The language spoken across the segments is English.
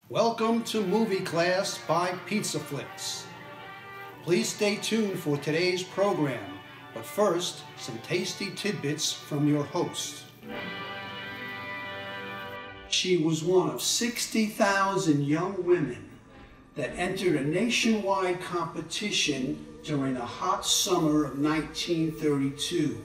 Welcome to Movie Class by PizzaFLIX. Please stay tuned for today's program, but first, some tasty tidbits from your host. She was one of 60,000 young women that entered a nationwide competition during the hot summer of 1932.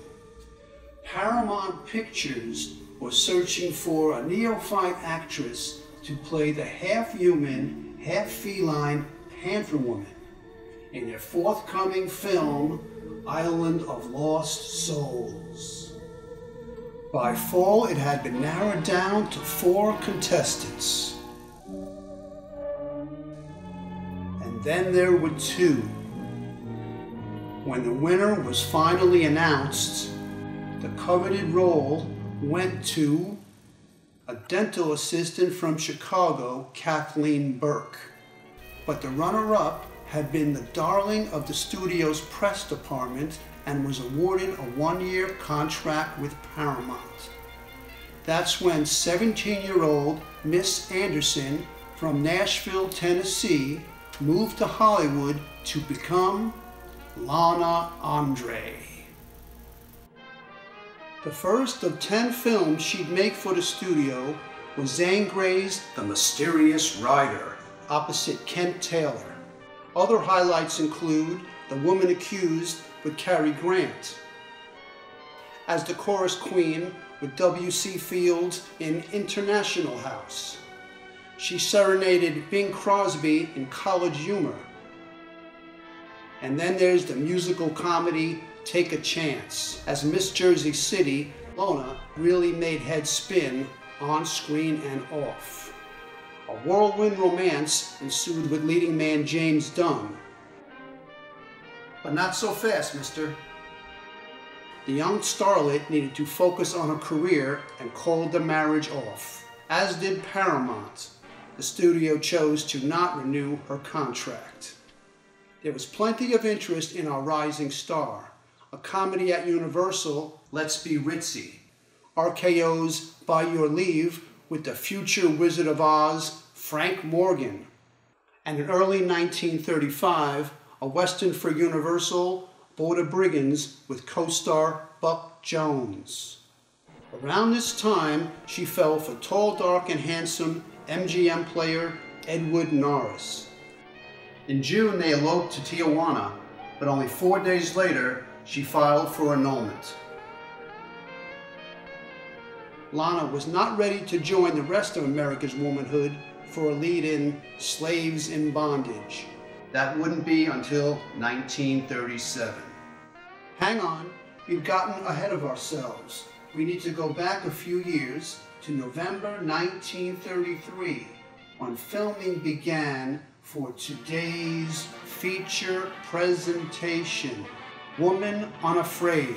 Paramount Pictures was searching for a neophyte actress to play the half-human, half-feline Panther Woman in their forthcoming film, Island of Lost Souls. By fall, it had been narrowed down to 4 contestants. And then there were 2. When the winner was finally announced, the coveted role went to a dental assistant from Chicago, Kathleen Burke. But the runner-up had been the darling of the studio's press department and was awarded a 1-year contract with Paramount. That's when 17-year-old Miss Anderson from Nashville, Tennessee, moved to Hollywood to become Lona Andre. The first of 10 films she'd make for the studio was Zane Grey's The Mysterious Rider, opposite Kent Taylor. Other highlights include The Woman Accused with Cary Grant, as the chorus queen with W.C. Fields in International House. She serenaded Bing Crosby in College Humor. And then there's the musical comedy Take a Chance. As Miss Jersey City, Lona really made heads spin on screen and off. A whirlwind romance ensued with leading man James Dunn. But not so fast, mister. The young starlet needed to focus on her career and called the marriage off, as did Paramount. The studio chose to not renew her contract. There was plenty of interest in our rising star. A comedy at Universal, Let's Be Ritzy. RKO's By Your Leave with the future Wizard of Oz, Frank Morgan. And in early 1935, a Western for Universal, Board of Brigands with co-star Buck Jones. Around this time, she fell for tall, dark, and handsome MGM player Edward Norris. In June, they eloped to Tijuana, but only 4 days later, she filed for annulment. Lona was not ready to join the rest of America's womanhood for a lead in Slaves in Bondage. That wouldn't be until 1937. Hang on, we've gotten ahead of ourselves. We need to go back a few years to November 1933, when filming began for today's feature presentation, Woman Unafraid.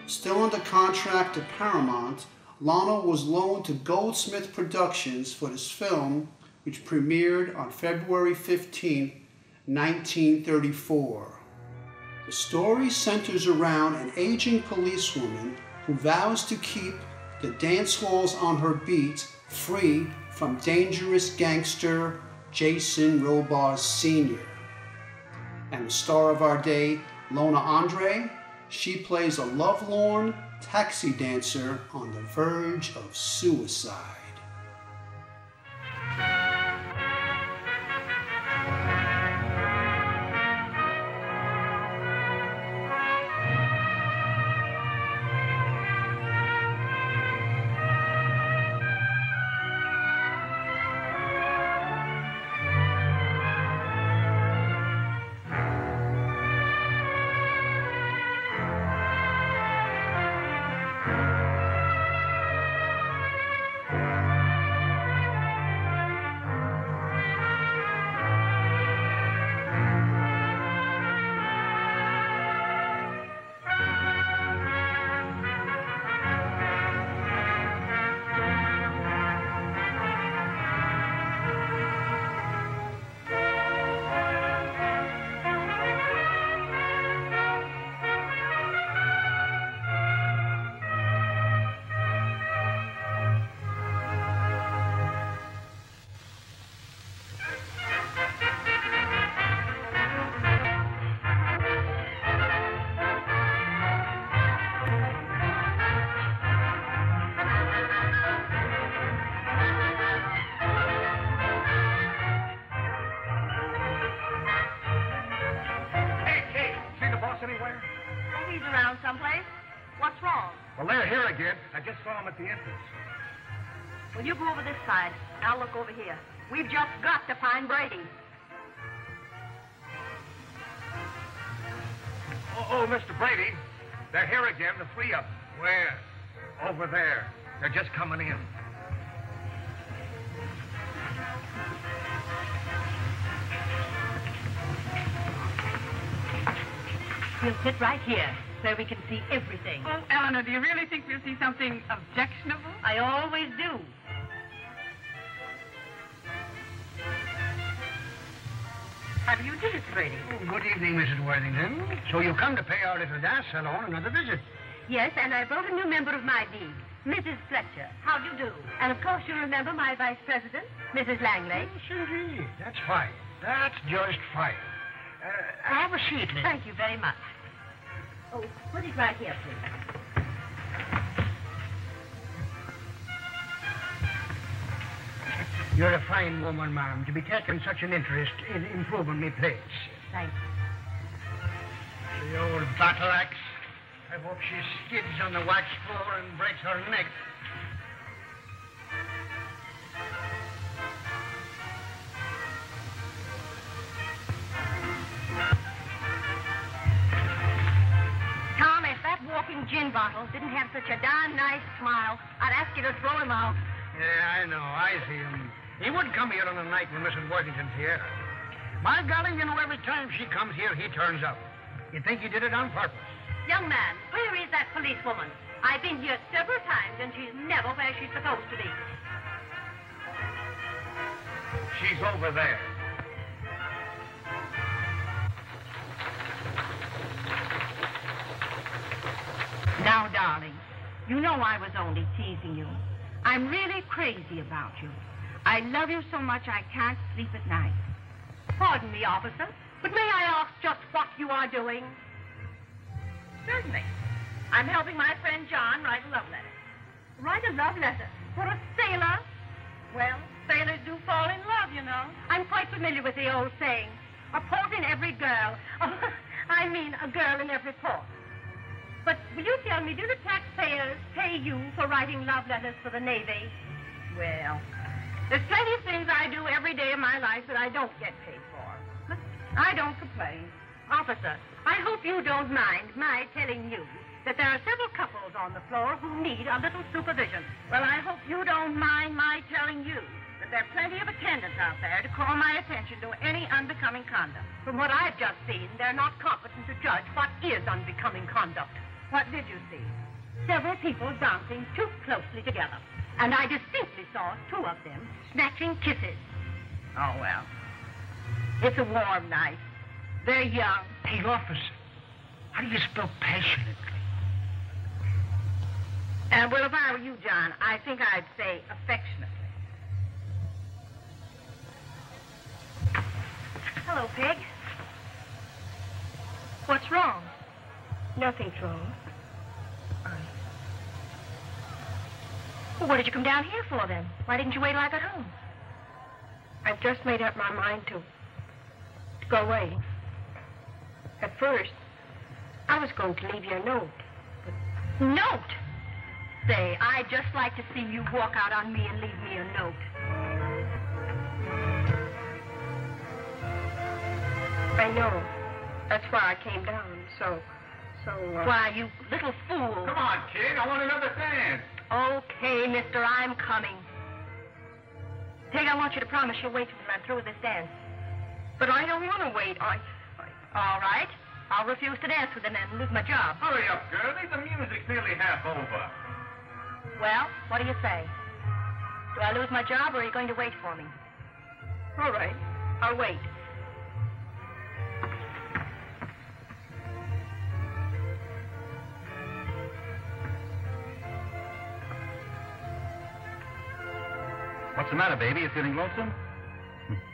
Still under contract to Paramount, Lona was loaned to Goldsmith Productions for this film, which premiered on February 15, 1934. The story centers around an aging policewoman who vows to keep the dance halls on her beat free from dangerous gangster Jason Robards Sr. And the star of our day, Lona Andre, she plays a lovelorn taxi dancer on the verge of suicide. they're here again. I just saw them at the entrance. Well, you go over this side. I'll look over here. We've just got to find Brady. Oh, Mr. Brady. They're here again, the three of them. Where? Over there. They're just coming in. We'll sit right here, where we can see everything. Oh, Eleanor, do you really think we'll see something objectionable? I always do. How do you do, Mr. Brady? Oh, good evening, Mrs. Worthington. So you come to pay our little dance salon another visit? Yes, and I brought a new member of my league, Mrs. Fletcher. How do you do? And of course you remember my vice president, Mrs. Langley. Yes, indeed. That's fine. That's just fine. Have a seat, Liz. Thank you very much. Oh, put it right here, please. You're a fine woman, ma'am, to be taking such an interest in improving me place. Thank you. The old battle axe. I hope she skids on the wax floor and breaks her neck. Tom, if that walking gin bottle didn't have such a darn nice smile, I'd ask you to throw him out. Yeah, I know. I see him. He would come here on a night when Mrs. Worthington's here. My golly, you know, every time she comes here, he turns up. You'd think he did it on purpose. Young man, where is that policewoman? I've been here several times, and she's never where she's supposed to be. She's over there. Now, darling, you know I was only teasing you. I'm really crazy about you. I love you so much I can't sleep at night. Pardon me, officer, but may I ask just what you are doing? Certainly. I'm helping my friend John write a love letter. Write a love letter? For a sailor? Well, sailors do fall in love, you know. I'm quite familiar with the old saying, a port in every girl. Oh, I mean, a girl in every port. But will you tell me, do the taxpayers pay you for writing love letters for the Navy? Well, there's plenty of things I do every day of my life that I don't get paid for. But I don't complain. Officer, I hope you don't mind my telling you that there are several couples on the floor who need a little supervision. Well, I hope you don't mind my telling you that there are plenty of attendants out there to call my attention to any unbecoming conduct. From what I've just seen, they're not competent to judge what is unbecoming conduct. What did you see? Several people dancing too closely together. And I distinctly saw two of them snatching kisses. Oh, well. It's a warm night. They're young. Hey, officer, how do you spell passionately? Well, if I were you, John, I think I'd say affectionately. Hello, Peg. What's wrong? Nothing's wrong. Well, what did you come down here for, then? Why didn't you wait like at home? I've just made up my mind to go away. At first, I was going to leave you a note. Note? Say, I'd just like to see you walk out on me and leave me a note. I know. That's why I came down, so... Why, you little fool. Come on, kid. I want another dance. Okay, mister, I'm coming. Peg, I want you to promise you'll wait until I'm through with this dance. But I don't want to wait. All right. I'll refuse to dance with him and lose my job. Hurry up, girlie. The music's nearly half over. Well, what do you say? Do I lose my job, or are you going to wait for me? All right. I'll wait. What's the matter, baby? You feeling lonesome?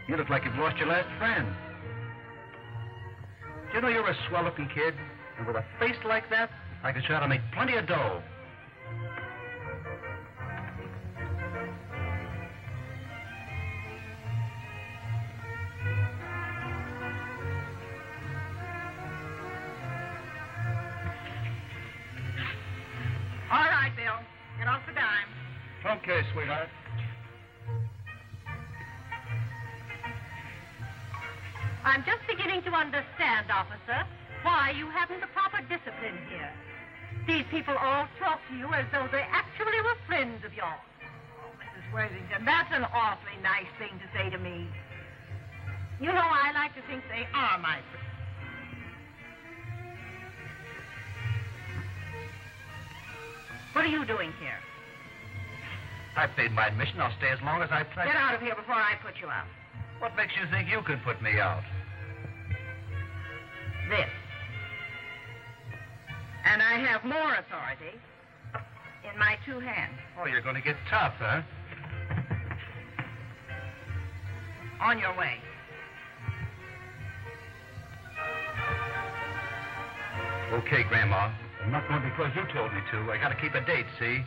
You look like you've lost your last friend. Do you know you're a swell-looking kid? And with a face like that, I could try to make plenty of dough. All Okay, sweetheart. I'm just beginning to understand, officer, why you haven't the proper discipline here. These people all talk to you as though they actually were friends of yours. Oh, Mrs. Worthington, that's an awfully nice thing to say to me. You know, I like to think they are my friends. What are you doing here? I paid my admission. I'll stay as long as I pledged. Get out of here before I put you out. What makes you think you could put me out? This. And I have more authority in my two hands. Oh, you're going to get tough, huh? On your way. Okay, Grandma. I'm not going because you told me to. I got to keep a date, see?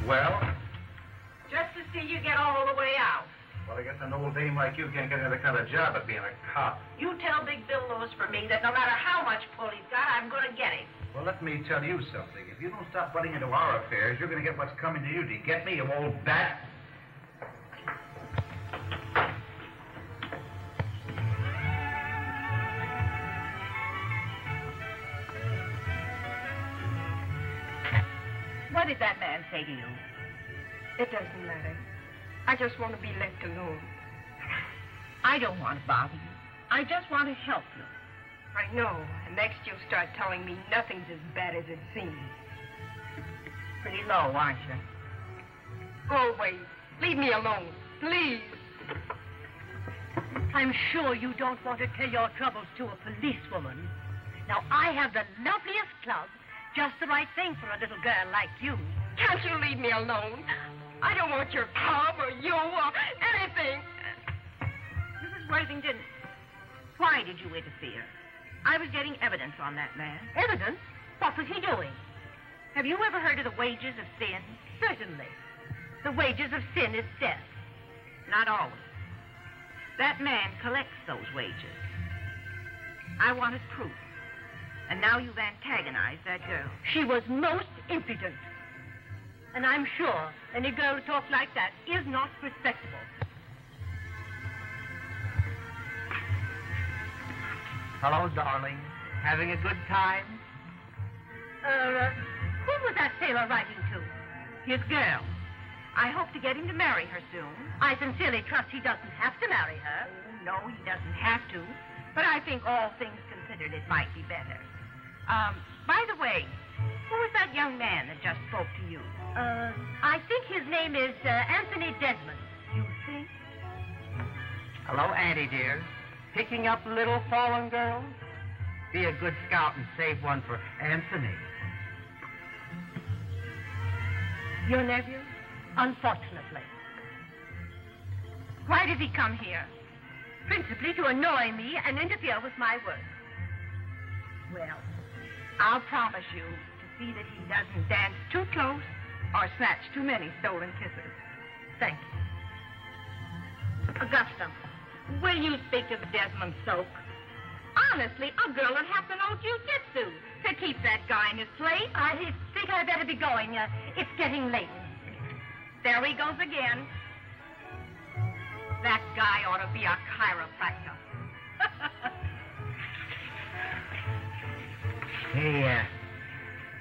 Well? Just to see you get all the way out. Well, I guess an old dame like you can't get another kind of job at being a cop. You tell Big Bill Lewis for me that no matter how much pull he's got, I'm going to get him. Well, let me tell you something. If you don't stop butting into our affairs, you're going to get what's coming to you. Do you get me, you old bat? What did that man say to you? It doesn't matter. I just want to be left alone. I don't want to bother you. I just want to help you. I know. And next you'll start telling me nothing's as bad as it seems. Pretty low, aren't you? Go away. Leave me alone. Please. I'm sure you don't want to tell your troubles to a policewoman. Now, I have the loveliest club, just the right thing for a little girl like you. Can't you leave me alone? I don't want your club or you or anything. Mrs. Worthington, why did you interfere? I was getting evidence on that man. Evidence? What was he doing? Have you ever heard of the wages of sin? Certainly. The wages of sin is death. Not always. That man collects those wages. I wanted proof. And now you've antagonized that girl. She was most impudent. And I'm sure any girl who talks like that is not respectable. Hello, darling. Having a good time? Who was that sailor writing to? His girl. I hope to get him to marry her soon. I sincerely trust he doesn't have to marry her. Oh, no, he doesn't have to. But I think all things considered, it might be better. By the way, who was that young man that just spoke to you? I think his name is Anthony Desmond. You think? Hello, Auntie, dear. Picking up little fallen girls? Be a good scout and save one for Anthony. Your nephew? Unfortunately. Why did he come here? Principally to annoy me and interfere with my work. Well, I'll promise you to see that he doesn't dance too close or snatch too many stolen kisses. Thank you. Augusta, will you speak to the Desmond Soak? Honestly, a girl would have to know jiu-jitsu to keep that guy in his place. I think I better be going. It's getting late. There he goes again. That guy ought to be a chiropractor. Hey,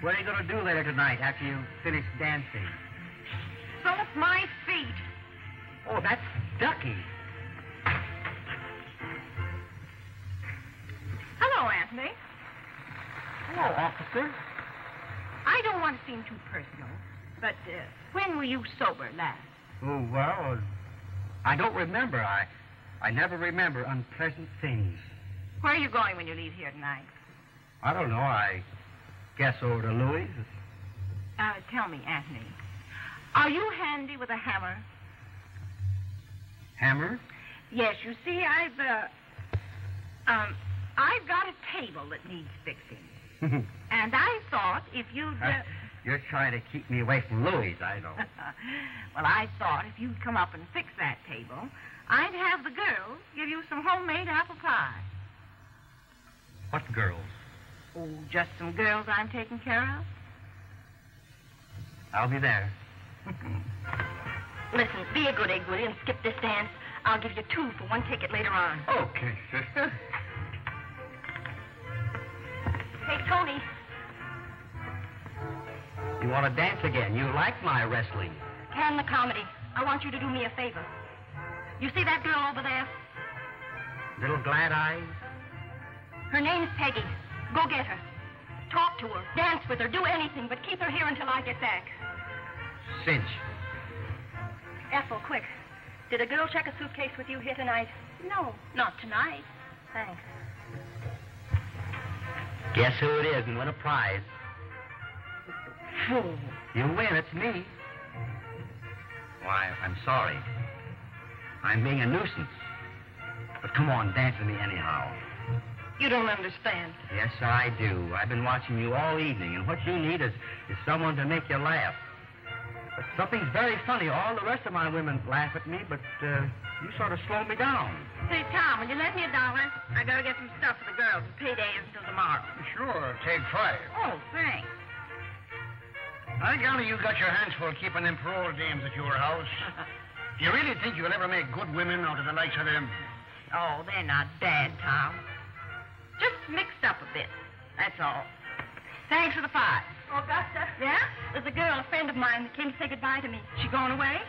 what are you going to do later tonight after you finish dancing? Soak my feet. Oh, that's Ducky. Hello, Anthony. Hello, officer. I don't want to seem too personal, but when were you sober last? Oh, well, I don't remember. I never remember unpleasant things. Where are you going when you leave here tonight? I don't know. I guess over to Louis. Tell me, Anthony, are you handy with a hammer? Hammer? Yes, you see, I've I've got a table that needs fixing. And I thought if you'd... You're trying to keep me away from Louis, I know. Well, I thought if you'd come up and fix that table, I'd have the girls give you some homemade apple pie. What girls? Oh, just some girls I'm taking care of. I'll be there. Listen, be a good egg, will you, and skip this dance. I'll give you 2 for 1 ticket later on. Okay, sister. Hey, Tony. You want to dance again? You like my wrestling. Can the comedy. I want you to do me a favor. You see that girl over there? Little glad eyes? Her name's Peggy. Go get her. Talk to her. Dance with her. Do anything, but keep her here until I get back. Cinch. Ethel, quick. Did a girl check a suitcase with you here tonight? No, not tonight. Thanks. Guess who it is and win a prize. Fool. You win, it's me. Why, I'm sorry. I'm being a nuisance. But come on, dance with me anyhow. You don't understand. Yes, I do. I've been watching you all evening, and what you need is someone to make you laugh. But something's very funny. All the rest of my women laugh at me, but you sort of slow me down. Say, Tom, will you lend me $1? I gotta get some stuff for the girls, and payday isn't until tomorrow. Sure, take 5. Oh, thanks. I golly, you got your hands full keeping them parole dames at your house. Do you really think you'll ever make good women out of the likes of them? Oh, they're not bad, Tom. Just mixed up a bit, that's all. Thanks for the 5. Augusta? Yeah? There's a girl, a friend of mine, that came to say goodbye to me. She going away?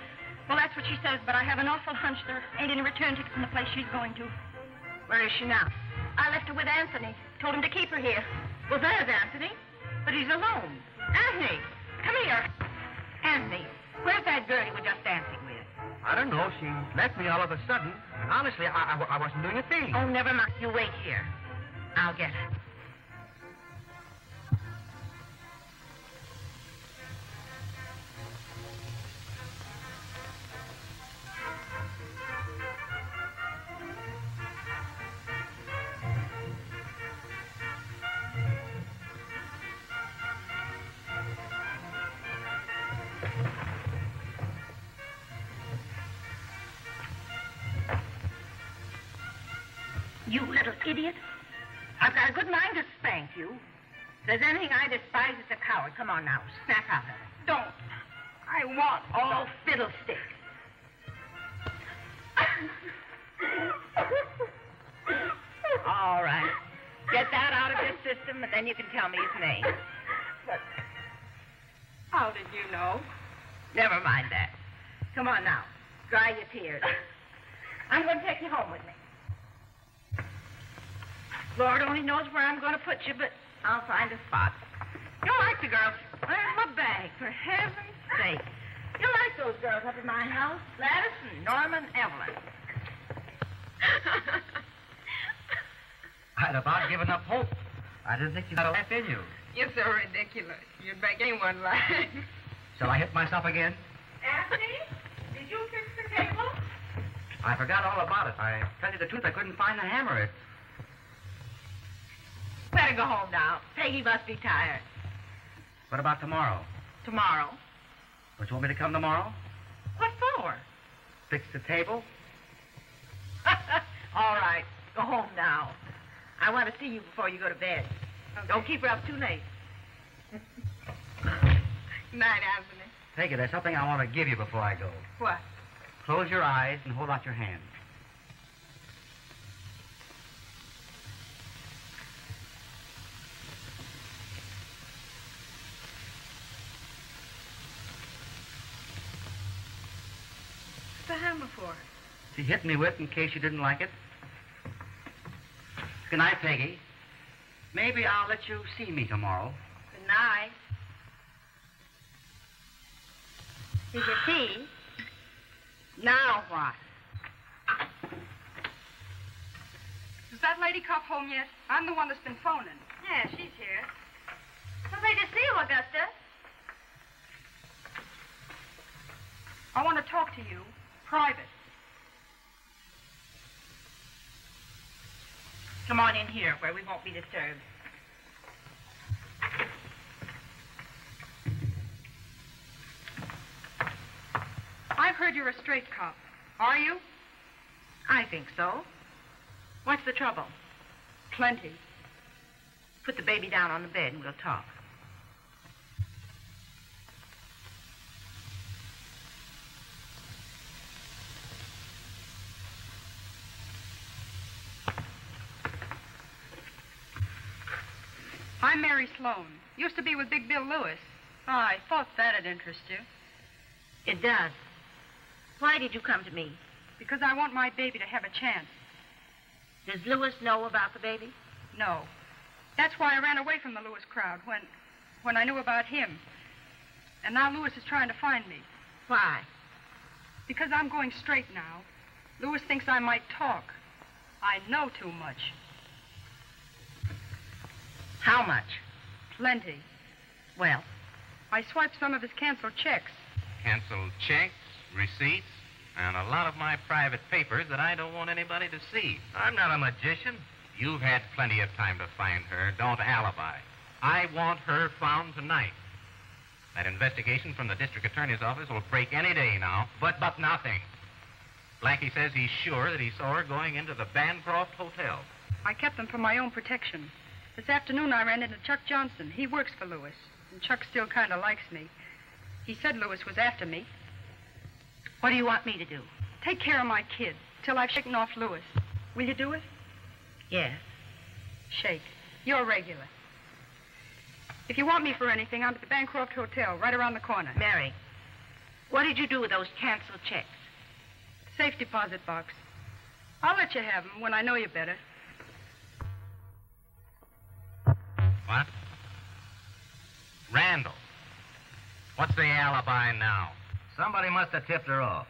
Well, that's what she says, but I have an awful hunch there ain't any return ticket from the place she's going to. Where is she now? I left her with Anthony. Told him to keep her here. Well, there's Anthony. But he's alone. Anthony, come here. Anthony, where's that girl you were just dancing with? I don't know. She left me all of a sudden. Honestly, I wasn't doing a thing. Oh, never mind. You wait here. I'll get her. You little idiot. I've got a good mind to spank you. If there's anything I despise, it's a coward. Come on now, snap out of it. Don't. I want. Oh, fiddlestick. All right. Get that out of your system, and then you can tell me his name. But how did you know? Never mind that. Come on now. Dry your tears. I'm going to take you home with me. Lord only knows where I'm going to put you, but I'll find a spot. You'll like the girls. Where's my bag, for heaven's sake? You'll like those girls up at my house. Gladys and Norman Evelyn. I'd about given up hope. I didn't think you had a laugh in you. You're so ridiculous. You'd make anyone laugh. Shall I hit myself again? Anthony, did you fix the table? I forgot all about it. I tell you the truth, I couldn't find the hammer. Better go home now. Peggy must be tired. What about tomorrow? Tomorrow? Don't you want me to come tomorrow? What for? Fix the table? All right. Go home now. I want to see you before you go to bed. Okay. Don't keep her up too late. Night, Anthony. Peggy, there's something I want to give you before I go. What? Close your eyes and hold out your hand. What's the hammer for? She hit me with in case you didn't like it. Good night, Peggy. Maybe I'll let you see me tomorrow. Good night. Here's your key. Now what? Is that lady cop home yet? I'm the one that's been phoning. Yeah, she's here. Somebody to see you, Augusta. I want to talk to you. Private. Come on in here where we won't be disturbed. I've heard you're a straight cop. Are you? I think so. What's the trouble? Plenty. Put the baby down on the bed and we'll talk. I'm Mary Sloan. Used to be with Big Bill Lewis. Oh, I thought that'd interest you. It does. Why did you come to me? Because I want my baby to have a chance. Does Lewis know about the baby? No. That's why I ran away from the Lewis crowd when I knew about him. And now Lewis is trying to find me. Why? Because I'm going straight now. Lewis thinks I might talk. I know too much. How much? Plenty. Well? I swiped some of his canceled checks. Canceled checks, receipts, and a lot of my private papers that I don't want anybody to see. I'm not a magician. You've had plenty of time to find her. Don't alibi. I want her found tonight. That investigation from the district attorney's office will break any day now, but nothing. Blackie says he's sure that he saw her going into the Bancroft Hotel. I kept them for my own protection. This afternoon I ran into Chuck Johnson. He works for Lewis, and Chuck still kind of likes me. He said Lewis was after me. What do you want me to do? Take care of my kid till I've shaken off Lewis. Will you do it? Yes. Shake. You're regular. If you want me for anything, I'm at the Bancroft Hotel, right around the corner. Mary, what did you do with those canceled checks? Safe deposit box. I'll let you have them when I know you better. What? Randall. What's the alibi now? Somebody must have tipped her off.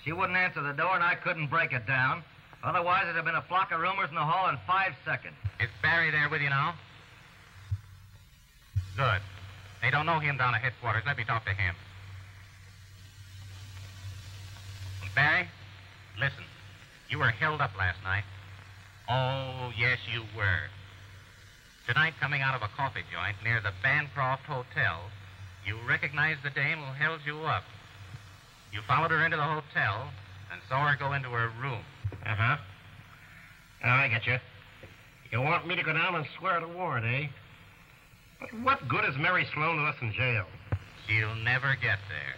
She wouldn't answer the door, and I couldn't break it down. Otherwise, it'd have been a flock of rumors in the hall in 5 seconds. Is Barry there with you now? Good. They don't know him down at headquarters. Let me talk to him. Barry, listen. You were held up last night. Oh, yes, you were. Tonight, coming out of a coffee joint near the Bancroft Hotel, you recognized the dame who held you up. You followed her into the hotel and saw her go into her room. Uh-huh. Oh, I get you. You want me to go down and swear the warrant, eh? But what good is Mary Sloan to us in jail? She'll never get there.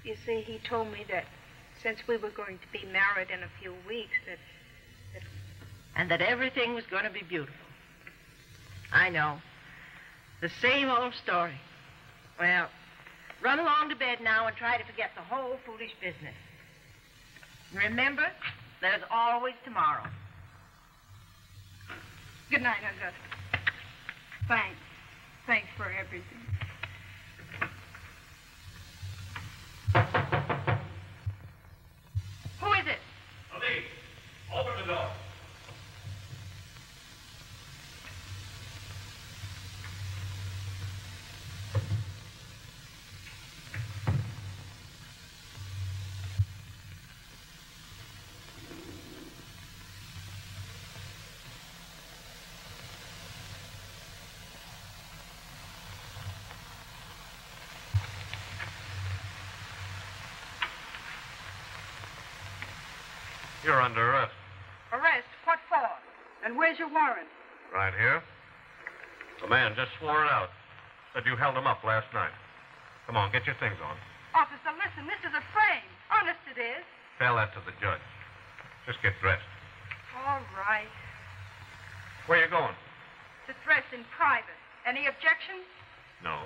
You see, he told me that since we were going to be married in a few weeks, that... And that everything was going to be beautiful. I know. The same old story. Well, run along to bed now and try to forget the whole foolish business. Remember, there's always tomorrow. Good night, Augusta. Thanks. Thanks for everything. Who is it? Ali, open the door. You're under arrest. Arrest? What for? And where's your warrant? Right here. The man just swore it out. Said you held him up last night. Come on, get your things on. Officer, listen, this is a frame. Honest it is. Tell that to the judge. Just get dressed. All right. Where you going? To dress in private. Any objections? No.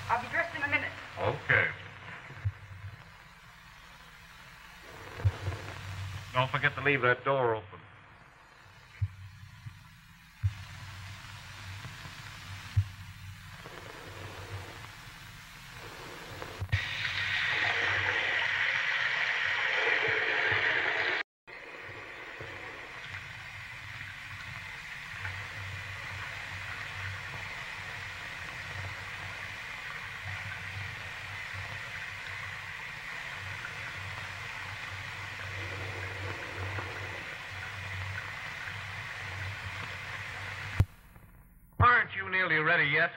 I'll be dressed in a minute. Okay. Don't forget to leave that door open. nearly ready yet.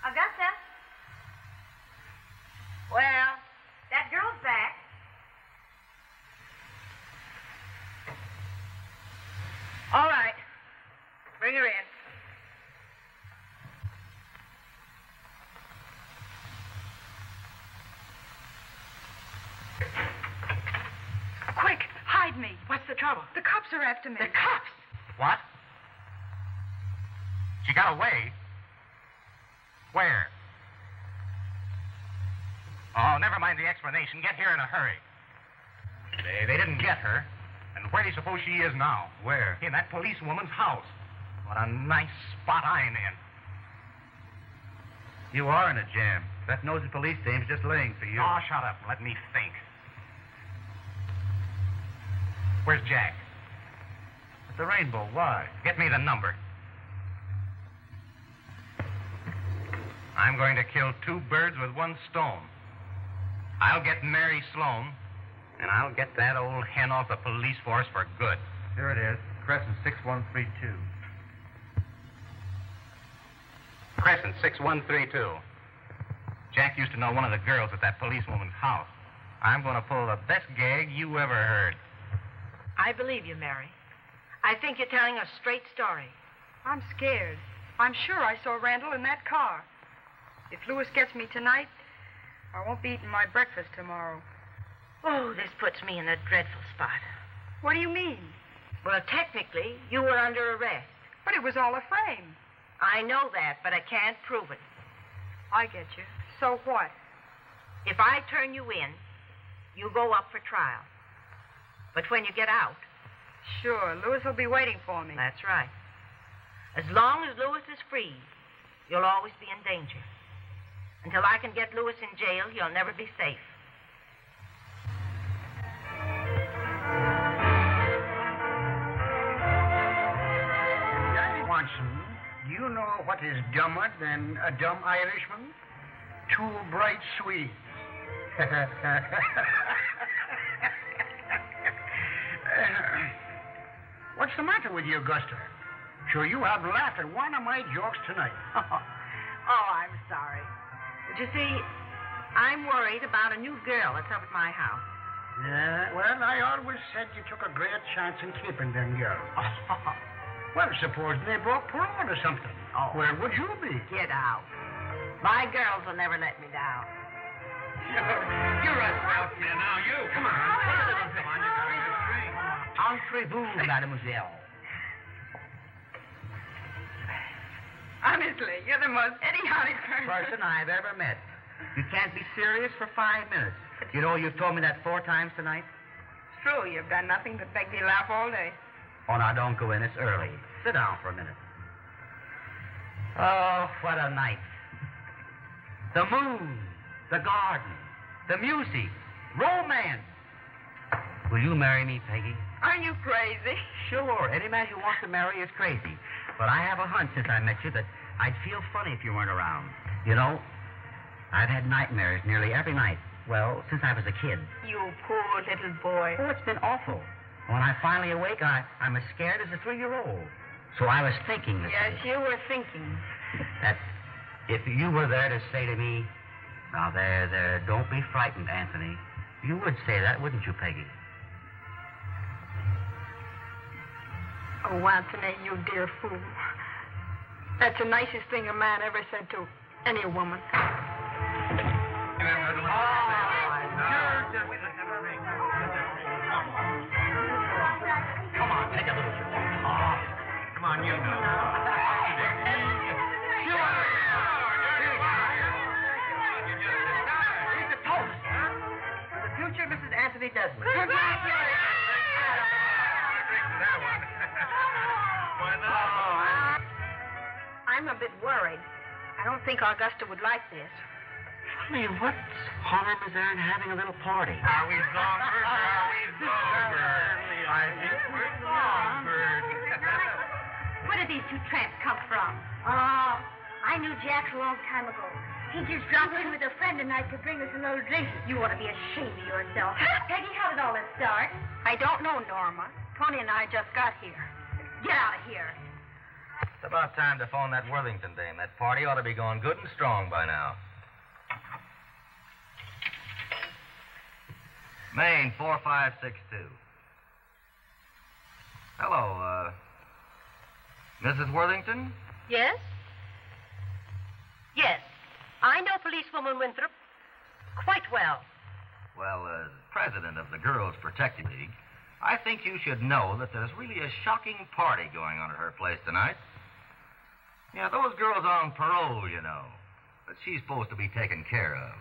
Augusta? Well, that girl's back. All right. Bring her in. Quick, hide me. What's the trouble? The cops are after me. The cops? What? She got away? Where? Oh, never mind the explanation. Get here in a hurry. They didn't get her. And where do you suppose she is now? Where? In that policewoman's house. What a nice spot I'm in. You are in a jam. That nosy police dame's just laying for you. Oh, shut up. Let me think. Where's Jack? At the Rainbow. Why? Get me the number. I'm going to kill two birds with one stone. I'll get Mary Sloan, and I'll get that old hen off the police force for good. Here it is. Crescent 6132. Crescent 6132. Jack used to know one of the girls at that policewoman's house. I'm going to pull the best gag you ever heard. I believe you, Mary. I think you're telling a straight story. I'm scared. I'm sure I saw Randall in that car. If Lewis gets me tonight, I won't be eating my breakfast tomorrow. Oh, this puts me in a dreadful spot. What do you mean? Well, technically, you were under arrest. But it was all a frame. I know that, but I can't prove it. I get you. So what? If I turn you in, you go up for trial. But when you get out... Sure, Lewis will be waiting for me. That's right. As long as Lewis is free, you'll always be in danger. Until I can get Lewis in jail, you'll never be safe. Daddy Watson, do you know what is dumber than a dumb Irishman? Two bright Swedes. What's the matter with you, Augusta? Sure, you have laughed at one of my jokes tonight. Oh, I'm sorry. But you see, I'm worried about a new girl that's up at my house. Yeah, well, I always said you took a great chance in keeping them girls. Well, supposing they broke parole or something. Oh. Where would you be? Get out. My girls will never let me down. You're a stout man now, you. Come on. Come on, you got a good drink. Entrez-vous, mademoiselle. Honestly, you're the most idiotic Person I've ever met. You can't be serious for 5 minutes. You know, you've told me that 4 times tonight. It's true. You've done nothing but make me laugh all day. Oh, now, don't go in. It's early. Sit down for a minute. Oh, what a night. The moon, the garden, the music, romance. Will you marry me, Peggy? Are you crazy? Sure. Any man who wants to marry is crazy. But I have a hunch since I met you that I'd feel funny if you weren't around. You know, I've had nightmares nearly every night. Well, since I was a kid. You poor little boy. Oh, it's been awful. When I finally awake, I'm as scared as a 3-year-old. So I was thinking... Yes, you were thinking. That if you were there to say to me, now there, don't be frightened, Anthony. You would say that, wouldn't you, Peggy? Oh, Anthony, you dear fool. That's the nicest thing a man ever said to any woman. Come on, take a little. Oh, come on, you know. He's a toast. The future Mrs. Anthony Desmond. Why not? I'm a bit worried. I don't think Augusta would like this. I mean, what harm is there in having a little party? Are we songbirds or are we songbirds? I think we're songbirds. Where did these two tramps come from? Oh, I knew Jack a long time ago. He just dropped in with a friend tonight to bring us a little drink. You ought to be ashamed of yourself. Peggy, how did all this start? I don't know, Norma. Tony and I just got here. Get out of here. It's about time to phone that Worthington dame. That party ought to be going good and strong by now. Maine 4562. Hello, Mrs. Worthington? Yes? Yes. I know policewoman Winthrop quite well. Well, as president of the Girls Protective League, I think you should know that there's really a shocking party going on at her place tonight. Yeah, those girls on parole, you know. But she's supposed to be taken care of.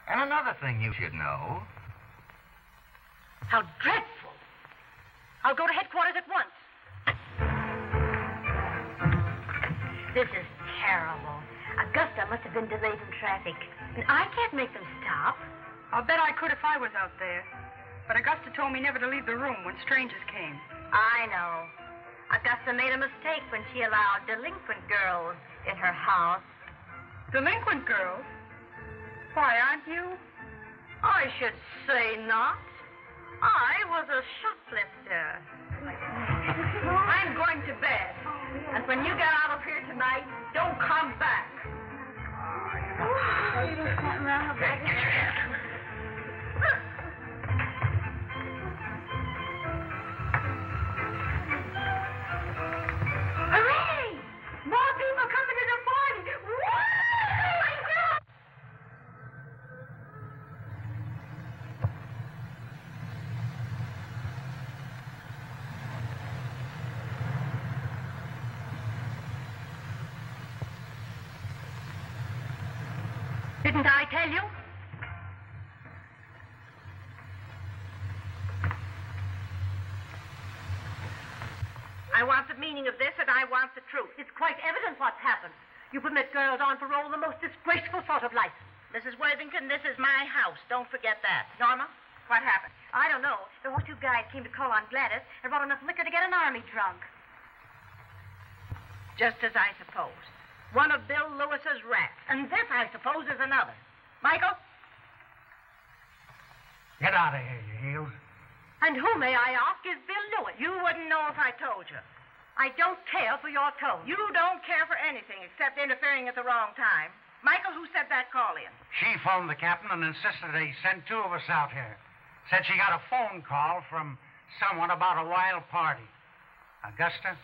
And another thing you should know. How dreadful. I'll go to headquarters at once. This is terrible. Augusta must have been delayed in traffic. And I can't make them stop. I'll bet I could if I was out there. But Augusta told me never to leave the room when strangers came. I know. Augusta made a mistake when she allowed delinquent girls in her house. Delinquent girls? Why, aren't you? I should say not. I was a shoplifter. I'm going to bed. And when you get out of here tonight, don't come back. Hooray! More people coming to the party. Woo! Didn't I tell you? I want the meaning of this, and I want the truth. It's quite evident what's happened. You permit girls on parole the most disgraceful sort of life. Mrs. Worthington, this is my house. Don't forget that. Norma, what happened? I don't know. The whole two guys came to call on Gladys and brought enough liquor to get an army drunk. Just as I supposed. One of Bill Lewis's rats. And this, I suppose, is another. Michael? Get out of here, you heels. And who, may I ask, is Bill Lewis? You wouldn't know if I told you. I don't care for your tone. You don't care for anything except interfering at the wrong time. Michael, who said that call in? She phoned the captain and insisted they send two of us out here. Said she got a phone call from someone about a wild party. Augusta,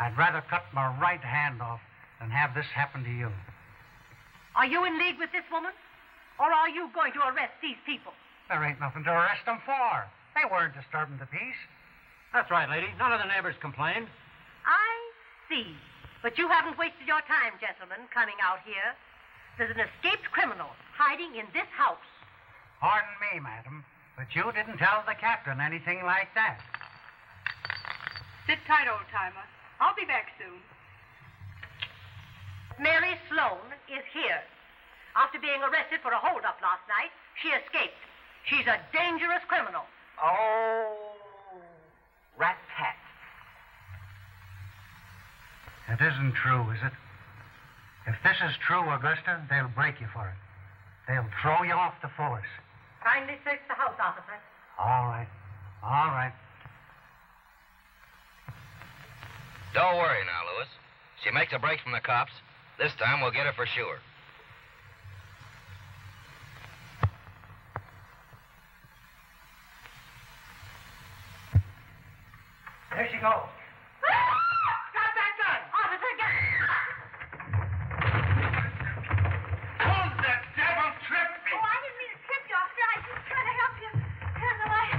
I'd rather cut my right hand off than have this happen to you. Are you in league with this woman? Or are you going to arrest these people? There ain't nothing to arrest them for. They weren't disturbing the peace. That's right, lady. None of the neighbors complained. I see. But you haven't wasted your time, gentlemen, coming out here. There's an escaped criminal hiding in this house. Pardon me, madam, but you didn't tell the captain anything like that. Sit tight, old-timer. I'll be back soon. Mary Sloan is here. After being arrested for a holdup last night, she escaped. She's a dangerous criminal. Oh, rat-tat. It isn't true, is it? If this is true, Augusta, they'll break you for it. They'll throw you off the force. Kindly search the house, officer. All right. All right. Don't worry now, Lewis. She makes a break from the cops. This time we'll get her for sure. There she goes. Stop that gun! Officer, get... Who's that devil tripped me? Oh, I didn't mean to trip you, officer. I was just trying to help you. Turn the light.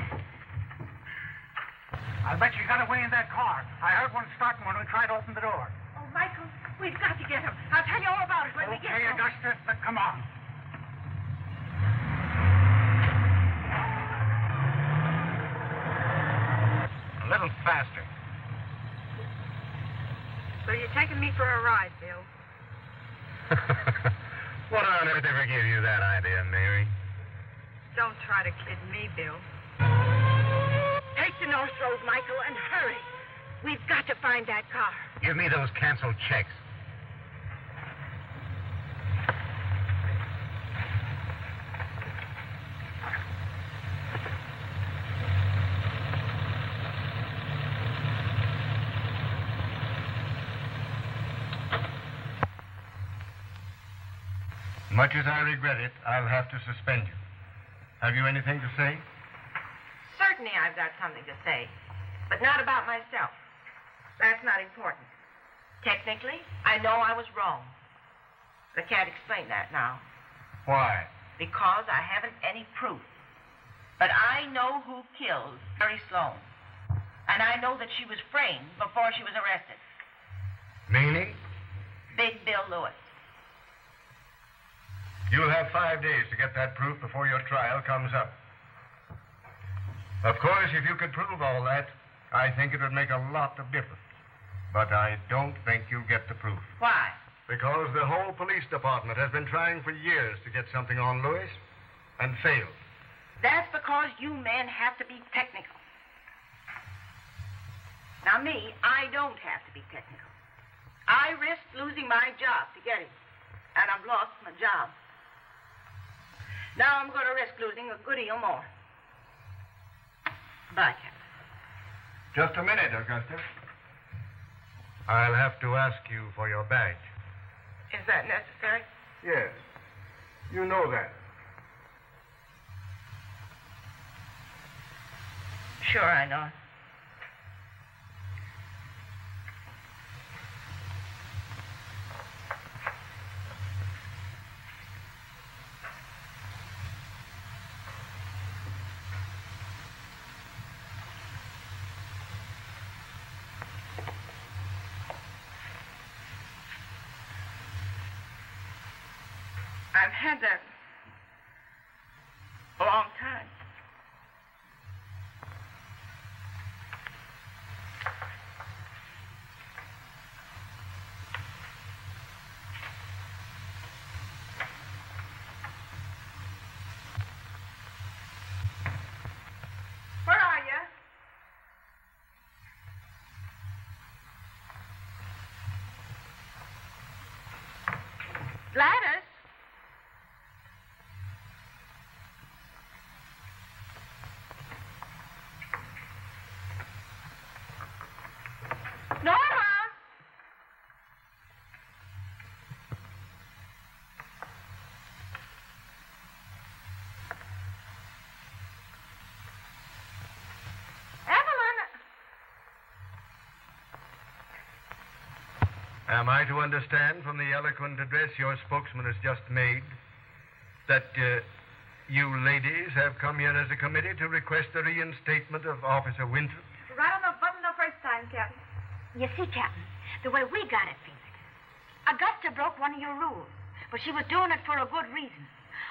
I'll bet you got away in that car. I heard one starting when we tried to open the door. Oh, Michael, we've got to get him. I'll tell you all about it when we get Okay, home. Augusta, but come on. A little faster. So you're taking me for a ride, Bill. What on earth ever gave you that idea, Mary? Don't try to kid me, Bill. Take the North Road, Michael, and hurry. We've got to find that car. Give me those canceled checks. Much as I regret it, I'll have to suspend you. Have you anything to say? Certainly I've got something to say, but not about myself. That's not important. Technically, I know I was wrong. But I can't explain that now. Why? Because I haven't any proof. But I know who killed Mary Sloan. And I know that she was framed before she was arrested. Meaning? Big Bill Lewis. You'll have 5 days to get that proof before your trial comes up. Of course, if you could prove all that, I think it would make a lot of difference. But I don't think you'll get the proof. Why? Because the whole police department has been trying for years to get something on Lewis and failed. That's because you men have to be technical. Now, me, I don't have to be technical. I risked losing my job to get him, and I've lost my job. Now I'm going to risk losing a good deal more. Bye, Captain. Just a minute, Augusta. I'll have to ask you for your badge. Is that necessary? Yes. You know that. Sure, I know. I've had that a long time. Where are you? Gladys? Norma! Evelyn! Am I to understand from the eloquent address your spokesman has just made that you ladies have come here as a committee to request the reinstatement of Officer Winthrop? Right on the button the first time, Captain. You see, Captain, the way we got it, Felix, Augusta broke one of your rules, but she was doing it for a good reason.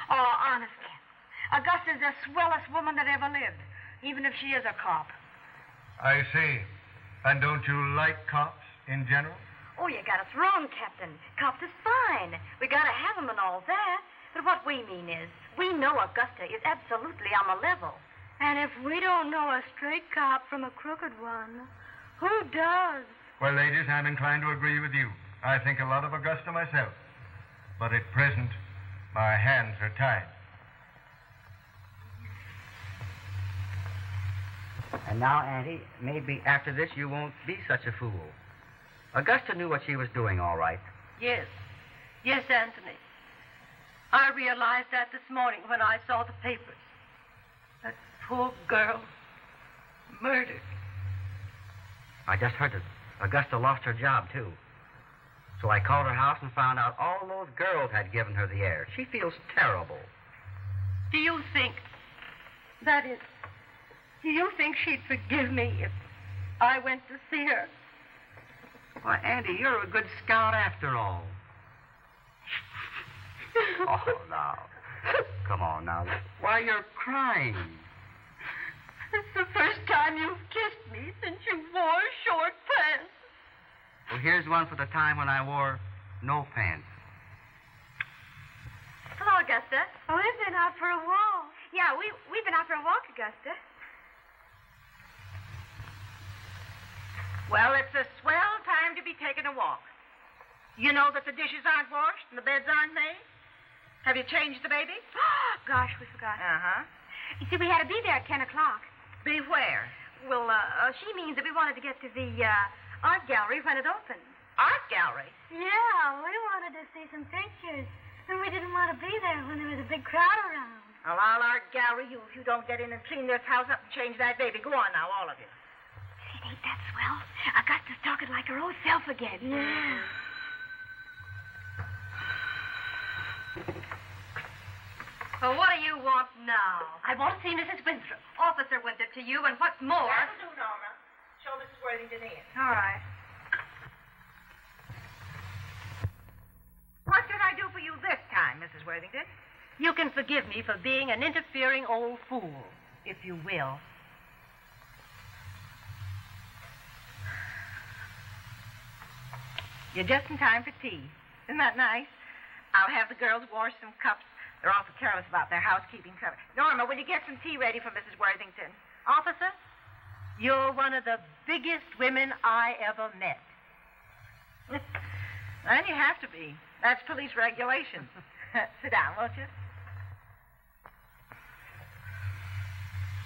Oh, honest, Captain, Augusta's the swellest woman that ever lived, even if she is a cop. I see. And don't you like cops in general? Oh, you got us wrong, Captain. Cops is fine. We gotta have them and all that. But what we mean is, we know Augusta is absolutely on the level. And if we don't know a straight cop from a crooked one, who does? Well, ladies, I'm inclined to agree with you. I think a lot of Augusta myself. But at present, my hands are tied. And now, Auntie, maybe after this you won't be such a fool. Augusta knew what she was doing, all right. Yes. Yes, Anthony. I realized that this morning when I saw the papers. That poor girl murdered. I just heard that Augusta lost her job, too. So I called her house and found out all those girls had given her the air. She feels terrible. Do you think she'd forgive me if I went to see her? Why, Andy, you're a good scout after all. Oh, now. Come on, now. Why, you're crying. It's the first time you've kissed me since you wore short pants. Well, here's one for the time when I wore no pants. Hello, Augusta. Oh, we've been out for a walk. Yeah, we've been out for a walk, Augusta. Well, it's a swell time to be taking a walk. You know that the dishes aren't washed and the beds aren't made? Have you changed the baby? Gosh, we forgot. Uh-huh. You see, we had to be there at 10 o'clock. Be where? Well, she means that we wanted to get to the art gallery when it opens. Art gallery? Yeah, we wanted to see some pictures. And we didn't want to be there when there was a big crowd around. Well, I'll art gallery you if you don't get in and clean this house up and change that baby. Go on now, all of you. Ain't that swell? Augusta's talking like her old self again. Yeah. Well, what do you want now? I want to see Mrs. Winthrop. Officer Winthrop to you, and what's more... That'll do, Norma. Show Mrs. Worthington in. All right. What can I do for you this time, Mrs. Worthington? You can forgive me for being an interfering old fool, if you will. You're just in time for tea. Isn't that nice? I'll have the girls wash some cups. They're awful careless about their housekeeping. Norma, will you get some tea ready for Mrs. Worthington? Officer, you're one of the biggest women I ever met. Then you have to be. That's police regulations. Sit down, won't you?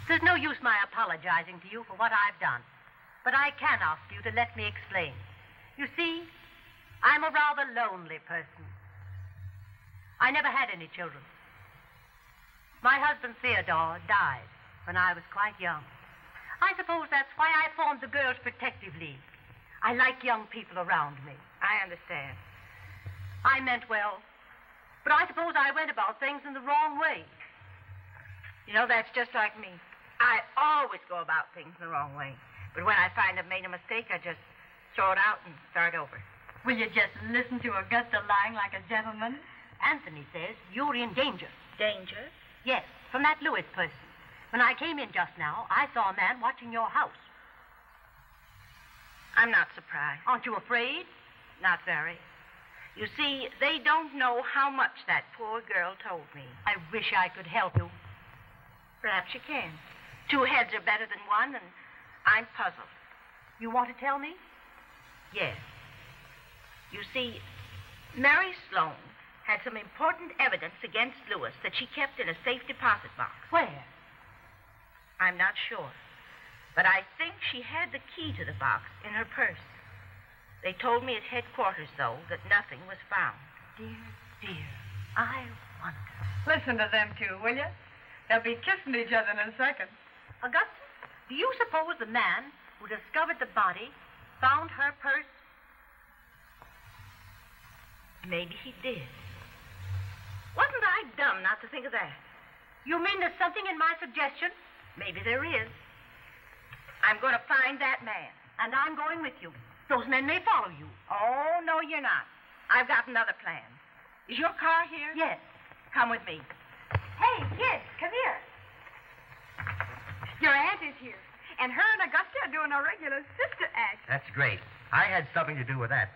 There's no use my apologizing to you for what I've done. But I can ask you to let me explain. You see, I'm a rather lonely person. I never had any children. My husband, Theodore, died when I was quite young. I suppose that's why I formed the Girls' Protective League. I like young people around me. I understand. I meant well, but I suppose I went about things in the wrong way. You know, that's just like me. I always go about things in the wrong way. But when I find I've made a mistake, I just throw it out and start over. Will you just listen to Augusta lying like a gentleman? Anthony says you're in danger. Danger? Yes, from that Lewis person. When I came in just now, I saw a man watching your house. I'm not surprised. Aren't you afraid? Not very. You see, they don't know how much that poor girl told me. I wish I could help you. Perhaps you can. Two heads are better than one, and I'm puzzled. You want to tell me? Yes. You see, Mary Sloan had some important evidence against Lewis that she kept in a safe deposit box. Where? I'm not sure. But I think she had the key to the box in her purse. They told me at headquarters, though, that nothing was found. Dear, dear, I wonder. Listen to them two, will you? They'll be kissing each other in a second. Augusta, do you suppose the man who discovered the body found her purse? Maybe he did. Wasn't I dumb not to think of that? You mean there's something in my suggestion? Maybe there is. I'm going to find that man. And I'm going with you. Those men may follow you. Oh, no, you're not. I've got another plan. Is your car here? Yes. Come with me. Hey, kids, come here. Your aunt is here. And her and Augusta are doing a regular sister act. That's great. I had something to do with that.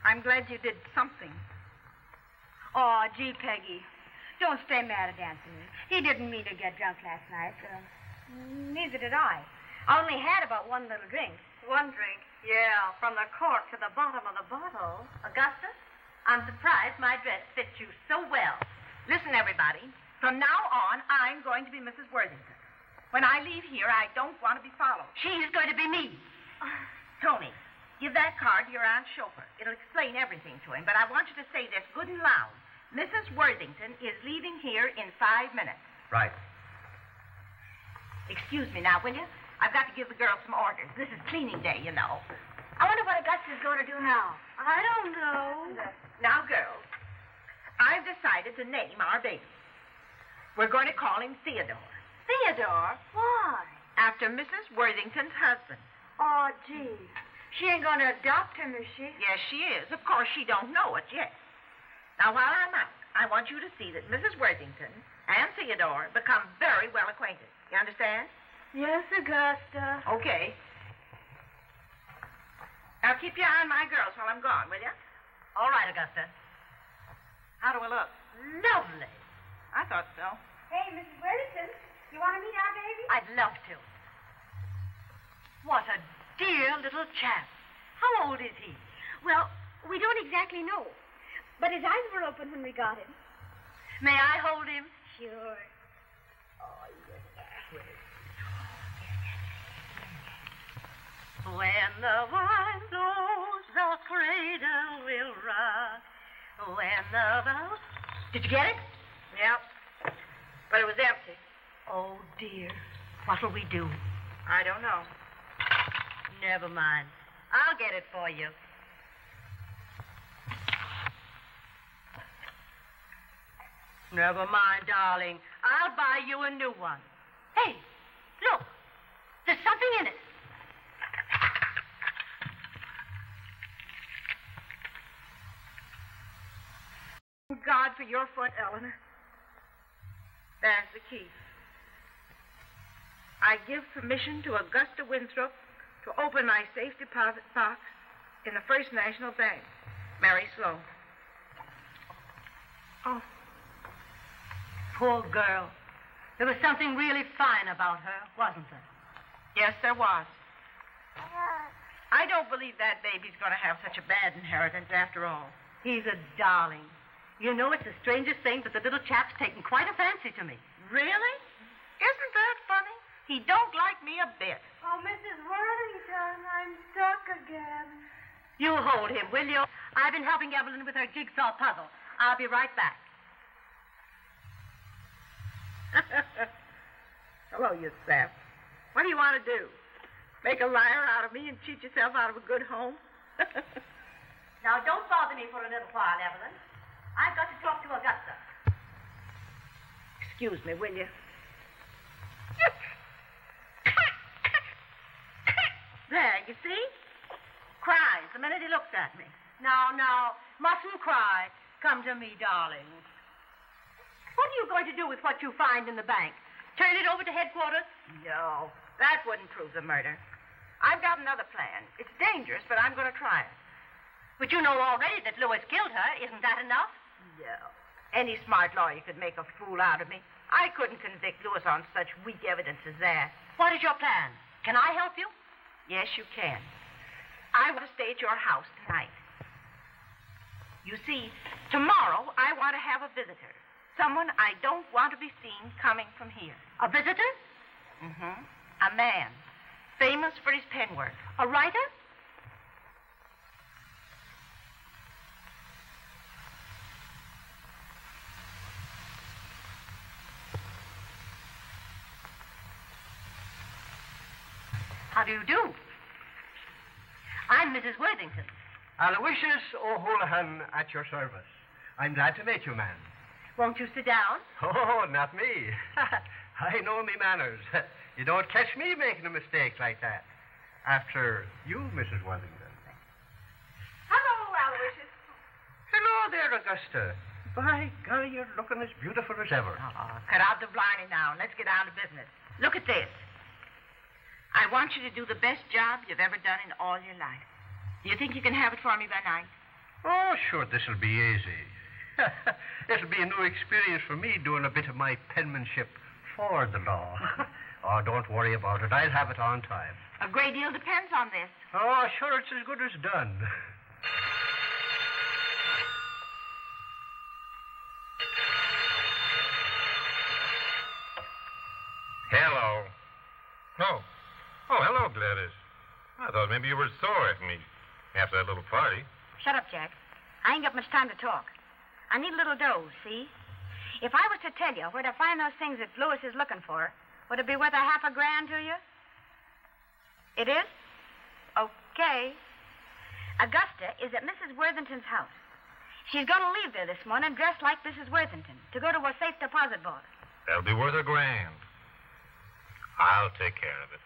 I'm glad you did something. Oh, gee, Peggy. Don't stay mad at Anthony. He didn't mean to get drunk last night. Neither did I. I only had about one little drink. One drink? Yeah, from the cork to the bottom of the bottle. Augusta, I'm surprised my dress fits you so well. Listen, everybody. From now on, I'm going to be Mrs. Worthington. When I leave here, I don't want to be followed. She's going to be me. Tony, give that card to your aunt's chauffeur. It'll explain everything to him, but I want you to say this good and loud. Mrs. Worthington is leaving here in 5 minutes. Right. Excuse me now, will you? I've got to give the girls some orders. This is cleaning day, you know. I wonder what Augusta's going to do now. I don't know. Now, girls, I've decided to name our baby. We're going to call him Theodore. Theodore? Why? After Mrs. Worthington's husband. Oh, gee. She ain't going to adopt him, is she? Yes, she is. Of course, she don't know it yet. Now, while I'm out, I want you to see that Mrs. Worthington and Theodore become very well acquainted. You understand? Yes, Augusta. Okay. Now keep your eye on my girls while I'm gone, will you? All right, Augusta. How do I look? Lovely. I thought so. Hey, Mrs. Worthington, you want to meet our baby? I'd love to. What a dear little chap. How old is he? Well, we don't exactly know. But his eyes were open when we got him. May I hold him? Sure. When the wind blows, the cradle will rock. When the vows... Did you get it? Yep. But it was empty. Oh, dear. What'll we do? I don't know. Never mind. I'll get it for you. Never mind, darling. I'll buy you a new one. Hey, look. There's something in it. Thank God for your foot, Eleanor. There's the key. I give permission to Augusta Winthrop to open my safe deposit box in the First National Bank. Mary Sloan. Oh. Poor girl. There was something really fine about her, wasn't there? Yes, there was. I don't believe that baby's going to have such a bad inheritance after all. He's a darling. You know, it's the strangest thing, but the little chap's taken quite a fancy to me. Really? Isn't that funny? He don't like me a bit. Oh, Mrs. Worthington, I'm stuck again. You hold him, will you? I've been helping Evelyn with her jigsaw puzzle. I'll be right back. Hello, you sap. What do you want to do? Make a liar out of me and cheat yourself out of a good home? Now, don't bother me for a little while, Evelyn. I've got to talk to Augusta. Excuse me, will you? There, you see? Cries the minute he looks at me. Now, mustn't cry. Come to me, darling. What are you going to do with what you find in the bank? Turn it over to headquarters? No, that wouldn't prove the murder. I've got another plan. It's dangerous, but I'm going to try it. But you know already that Lewis killed her. Isn't that enough? No. Any smart lawyer could make a fool out of me. I couldn't convict Lewis on such weak evidence as that. What is your plan? Can I help you? Yes, you can. I want to stay at your house tonight. You see, tomorrow I want to have a visitor. Someone I don't want to be seen coming from here. A visitor? Mm-hmm. A man. Famous for his pen work. A writer? How do you do? I'm Mrs. Worthington. Aloysius O'Houlihan at your service. I'm glad to meet you, ma'am. Won't you sit down? Oh, not me. I know me manners. You don't catch me making a mistake like that. After you, Mrs. Worthington. Hello, Aloysius. Hello there, Augusta. By golly, you're looking as beautiful as ever. Oh, cut out the blarney now and let's get down to business. Look at this. I want you to do the best job you've ever done in all your life. Do you think you can have it for me by night? Oh, sure, this'll be easy. It'll be a new experience for me doing a bit of my penmanship for the law. Oh, don't worry about it. I'll have it on time. A great deal depends on this. Oh, sure, it's as good as done. Hello. Oh, hello, Gladys. I thought maybe you were sore at me after that little party. Shut up, Jack. I ain't got much time to talk. I need a little dough, see? If I was to tell you where to find those things that Lewis is looking for, would it be worth $50,000 to you? It is? Okay. Augusta is at Mrs. Worthington's house. She's going to leave there this morning dressed like Mrs. Worthington to go to a safe deposit box. That'll be worth $1,000. I'll take care of it.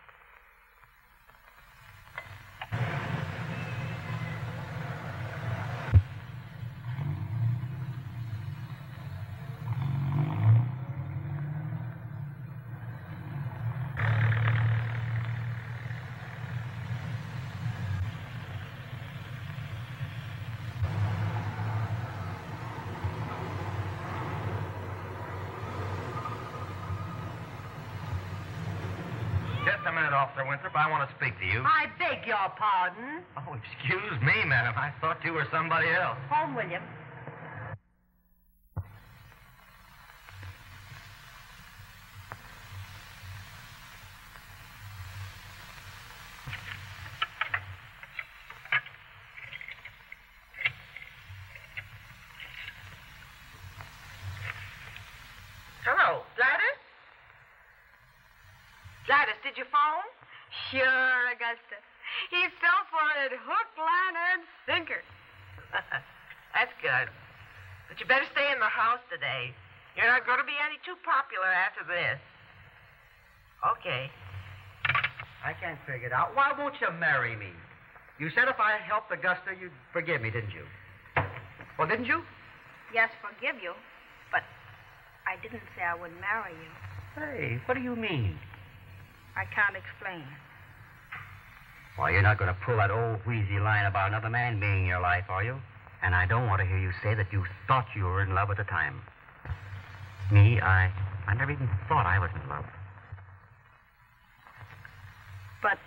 a minute, Officer Winthrop. I want to speak to you. I beg your pardon. Oh, excuse me, madam. I thought you were somebody else. Home, William. Hello, Gladys? Gladys, did you phone? Sure, Augusta. He fell for it hook, line, and sinker. That's good. But you better stay in the house today. You're not going to be any too popular after this. Okay. I can't figure it out. Why won't you marry me? You said if I helped Augusta, you'd forgive me, didn't you? Well, didn't you? Yes, forgive you. But I didn't say I would marry you. Hey, what do you mean? I can't explain. Why, you're not going to pull that old wheezy line about another man being in your life, are you? And I don't want to hear you say that you thought you were in love at the time. Me, I never even thought I was in love. But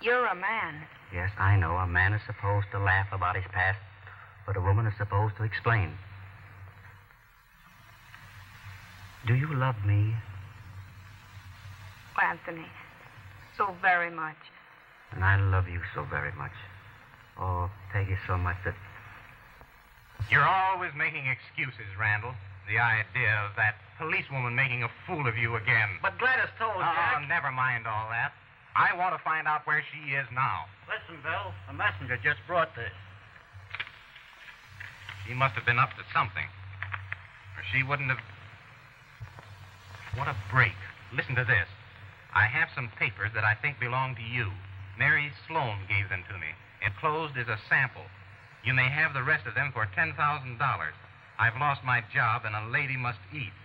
you're a man. Yes, I know. A man is supposed to laugh about his past, but a woman is supposed to explain. Do you love me? Oh, Anthony, so very much. And I love you so very much. Oh, Peggy, so much that... You're always making excuses, Randall. The idea of that policewoman making a fool of you again. But Gladys told Jack... Never mind all that. I want to find out where she is now. Listen, Bill, a messenger just brought this. She must have been up to something. Or she wouldn't have... What a break. Listen to this. I have some papers that I think belong to you. Mary Sloan gave them to me. Enclosed is a sample. You may have the rest of them for $10,000. I've lost my job, and a lady must eat.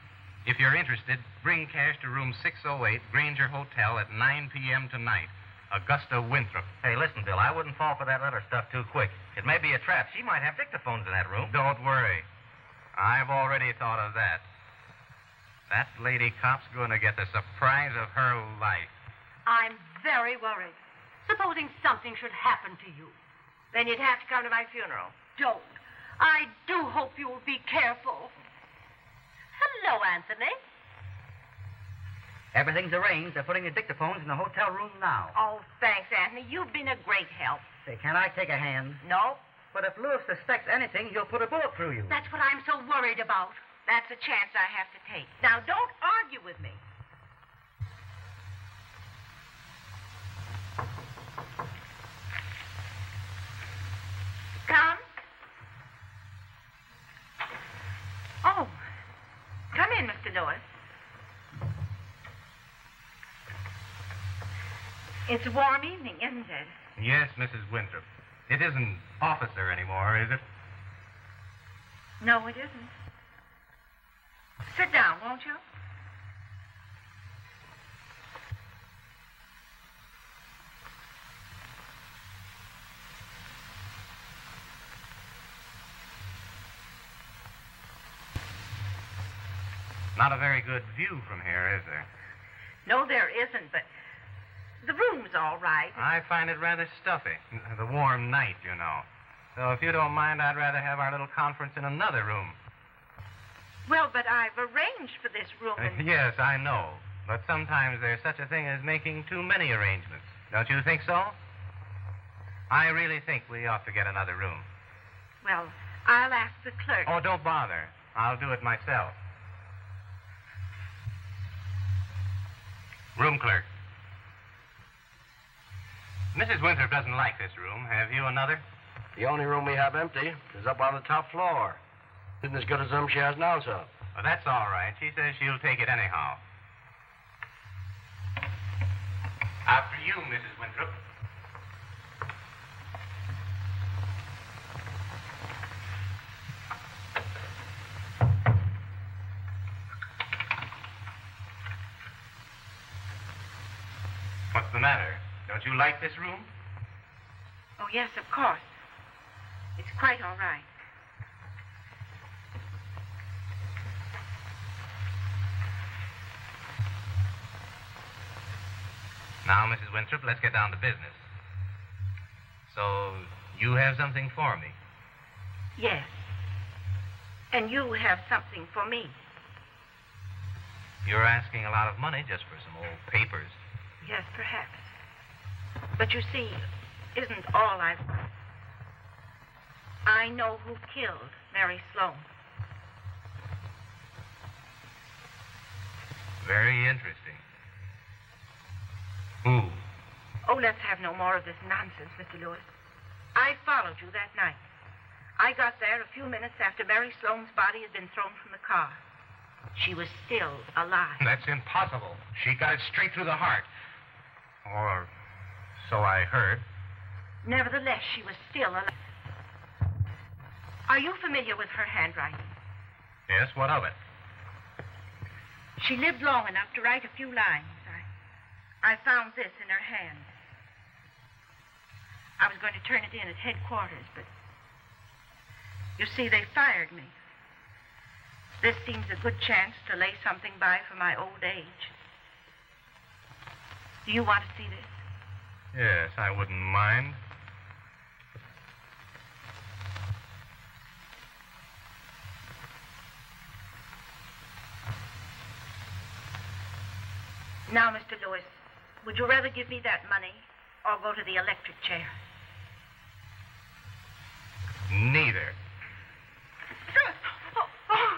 If you're interested, bring cash to room 608, Granger Hotel, at 9 p.m. tonight. Augusta Winthrop. Hey, listen, Bill, I wouldn't fall for that letter stuff too quick. It may be a trap. She might have dictaphones in that room. Don't worry. I've already thought of that. That lady cop's going to get the surprise of her life. I'm very worried. Supposing something should happen to you. Then you'd have to come to my funeral. Don't. I do hope you'll be careful. Hello, Anthony. Everything's arranged. They're putting the dictaphones in the hotel room now. Oh, thanks, Anthony. You've been a great help. Say, can I take a hand? No? But if Lewis suspects anything, he'll put a bullet through you. That's what I'm so worried about. That's a chance I have to take. Now, don't argue with me. Come. Oh. Come in, Mr. Lewis. It's a warm evening, isn't it? Yes, Mrs. Winthrop. It isn't officer anymore, is it? No, it isn't. Sit down, won't you? Not a very good view from here, is there? No, there isn't, but the room's all right. I find it rather stuffy. The warm night, you know. So if you don't mind, I'd rather have our little conference in another room. Well, but I've arranged for this room. Yes, I know. But sometimes there's such a thing as making too many arrangements. Don't you think so? I really think we ought to get another room. Well, I'll ask the clerk. Oh, don't bother. I'll do it myself. Room clerk. Mrs. Winthrop doesn't like this room. Have you another? The only room we have empty is up on the top floor. Isn't as good as them she has now, sir. Well, that's all right. She says she'll take it anyhow. After you, Mrs. Winthrop. What's the matter? Don't you like this room? Oh, yes, of course. It's quite all right. Now, Mrs. Winthrop, let's get down to business. So, you have something for me? Yes. And you have something for me. You're asking a lot of money just for some old papers. Yes, perhaps. But you see, isn't all I've got. I know who killed Mary Sloan. Very interesting. Who? Oh, let's have no more of this nonsense, Mr. Lewis. I followed you that night. I got there a few minutes after Mary Sloan's body had been thrown from the car. She was still alive. That's impossible. She got it straight through the heart. Or so I heard. Nevertheless, she was still alive. Are you familiar with her handwriting? Yes, what of it? She lived long enough to write a few lines. I found this in her hand. I was going to turn it in at headquarters, but you see, they fired me. This seems a good chance to lay something by for my old age. Do you want to see this? Yes, I wouldn't mind. Now, Mr. Lewis, would you rather give me that money or go to the electric chair? Neither.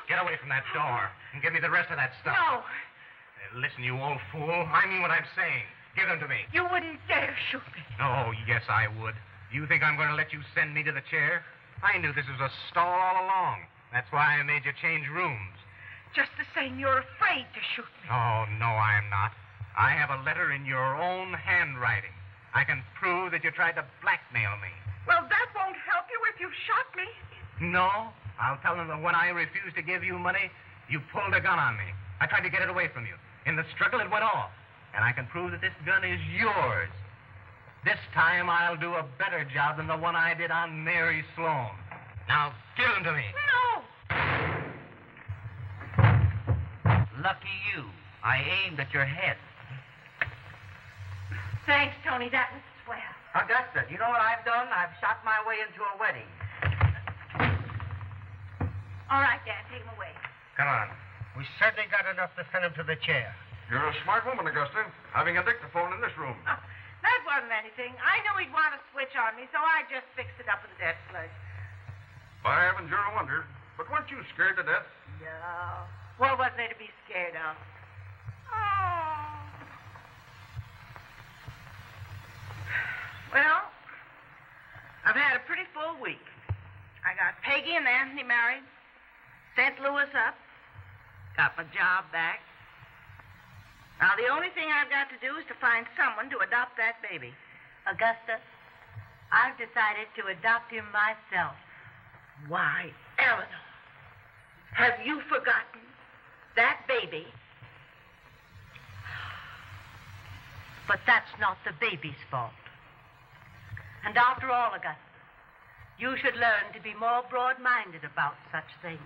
Get away from that door and give me the rest of that stuff. No. Listen, you old fool. I mean what I'm saying. Give them to me. You wouldn't dare shoot me. Oh, yes, I would. You think I'm going to let you send me to the chair? I knew this was a stall all along. That's why I made you change rooms. Just the same, you're afraid to shoot me. Oh, no, I'm not. I have a letter in your own handwriting. I can prove that you tried to blackmail me. Well, that won't help you if you shot me. No. I'll tell them that when I refused to give you money, you pulled a gun on me. I tried to get it away from you. In the struggle, it went off. And I can prove that this gun is yours. This time, I'll do a better job than the one I did on Mary Sloan. Now, give them to me. No! Lucky you. I aimed at your head. Thanks, Tony. That was swell. Augusta, you know what I've done? I've shot my way into a wedding. All right, Dad, take him away. Come on. We certainly got enough to send him to the chair. You're a smart woman, Augusta, having a dictaphone in this room. Oh, that wasn't anything. I knew he'd want to switch on me, so I just fixed it up with a desk clerk. By heavens, you're a wonder. But weren't you scared to death? No. What was there to be scared of? Oh. Well, I've had a pretty full week. I got Peggy and Anthony married, sent Lewis up, got my job back. Now, the only thing I've got to do is to find someone to adopt that baby. Augusta, I've decided to adopt him myself. Why, Eleanor, have you forgotten that baby? But that's not the baby's fault. And after all, Augusta, you should learn to be more broad-minded about such things.